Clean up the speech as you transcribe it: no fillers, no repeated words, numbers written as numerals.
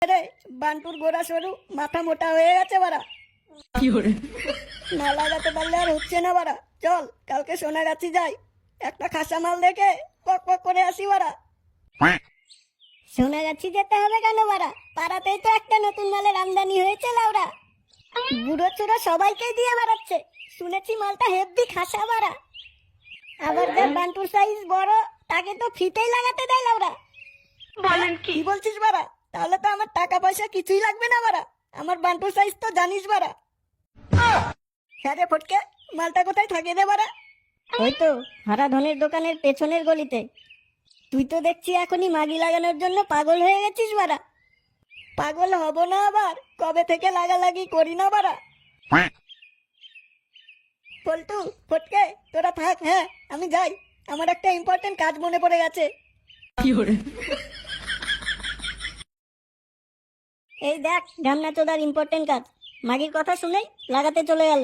রে বান্টুর গোড়া সরু, মাথা মোটা হয়ে গেছে বাড়া। না লাগাতে পারলে আর হচ্ছে না বাড়া। চল কালকে সোনাগাছি যাই, একটা খাসা মাল দেখে পক পক করে আসি বাড়া। সোনাগাছি যেতে হবে কেন বাড়া? পাড়াতেই তো একটা নতুন মালের আমদানি হয়েছে লাউরা। বুড়ো চুড়ো সবাইকে দিয়ে বেড়াচ্ছে, শুনেছি মালটা হেব্বি খাসা বাড়া। আবার যার বান্টুর সাইজ বড় তাকে তো ফিতেই লাগাতে দেয় লাউরা। বলেন কি বলছিস বাড়া? তাহলে তো আমার টাকা পয়সা কিছুই লাগবে না বাড়া, আমার বান্টুর সাইজ তো জানিস বাড়া। হ্যাঁ রে ফটকে, মালটা কোথায় থাকে রে বাড়া? ওই তো হারা ধনের দোকানের পেছনের গলিতে। তুই তো দেখছি এখনই মাগি লাগানোর জন্য পাগল হয়ে গেছিস বাড়া। পাগল হব না আবার, কবে থেকে লাগালাগি করি না বাড়া। পল্টু ফটকে তোরা থাক, হ্যাঁ আমি যাই, আমার একটা ইম্পর্টেন্ট কাজ মনে পড়ে গেছে। এই দেখ ঢামনা চোদার ইম্পর্টেন্ট কাজ, মাগির কথা শুনেই লাগাতে চলে গেল।